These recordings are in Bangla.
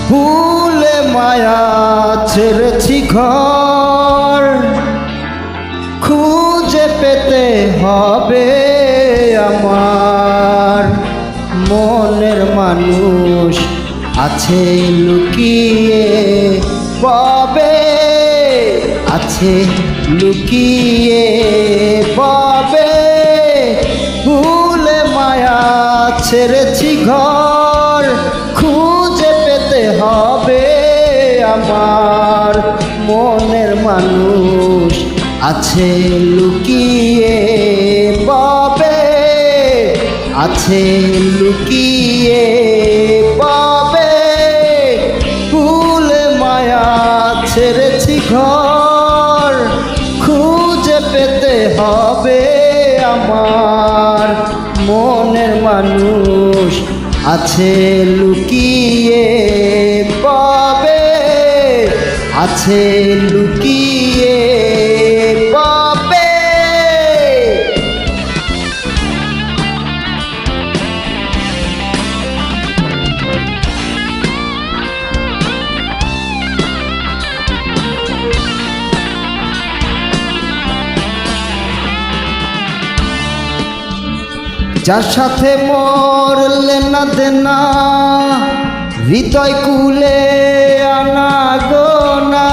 ভুলে মায়া ছেড়েছি ঘর, খুঁজে পেতে হবে আমার। মনের মানুষ আছে লুকিয়ে, ববে আছে লুকিয়ে, ববে ভুলে মায়া ছেড়েছি ঘর, খুঁজে পেতে হবে আমার। মনের মানুষ আছে লুকিয়ে, ববে আছে লুকিয়ে, ববে ভুলে মায়া ছেড়েছি ঘর, খুঁজে পেতে হবে আমার। মনের মানুষ আছে লুকিয়ে, ববে আছে লুকিয়ে, ববে। যার সাথে মোর লেনা দেনা, হৃদয় কুলে আনা গোনা,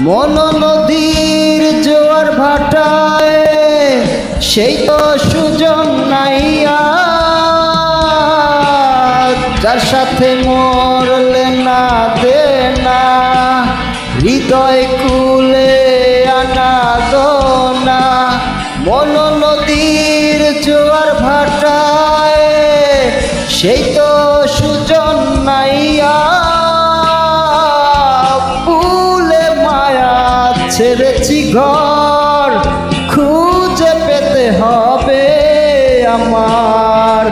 মন নদীর জোয়ার ভাটায় সেই তো সুজন নাইয়া। যার সাথে মোর লেনা দেনা, হৃদয় কুলে আনা গোনা, মন নদীর জোয়ার ভাটায় সেই তো সুজন নাইয়া। ভুলে মায়া ছেড়েছি ঘর, খুঁজে পেতে হবে আমার।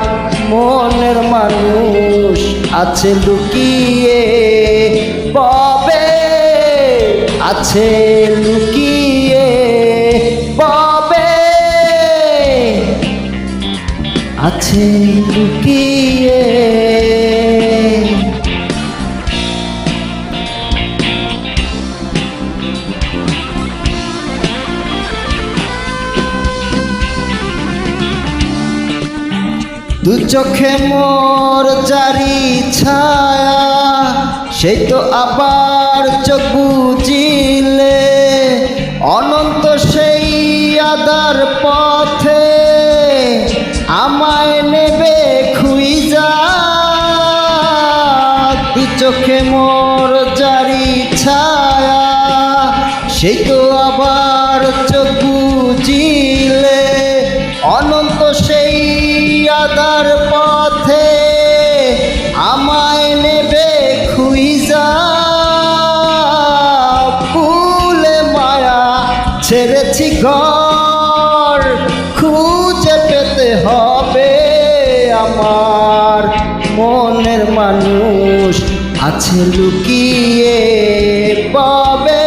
মনের মানুষ আছে লুকিয়ে, ববে আছে লুকিয়ে, ববে আছে লুকিয়ে। দু চোখে মোর জারি ছায়া, সেই তো আবার চোখ বুজিলে অনন্ত সেই আদার পথে আমায় নেবে খুইজা। দু চোখে মোর জারি ছায়া, সেই তো আবার চোখ বুজিলে অনন্ত সেই আদার পথে আমায় নেবে খুইজা। ভুলে মায়া ছেড়েছি ঘর, খুঁজে পেতে হবে আমার। মনের মানুষ আছে লুকিয়ে, ববে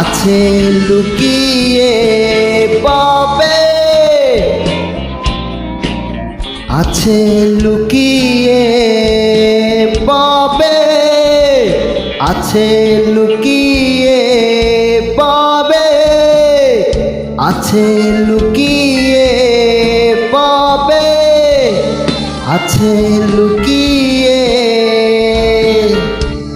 আছে লুকিয়ে, ববে আছে লুকিয়ে, ববে আছে লুকিয়ে, ববে আছে লুকিয়ে, ববে আছে লুকিয়ে।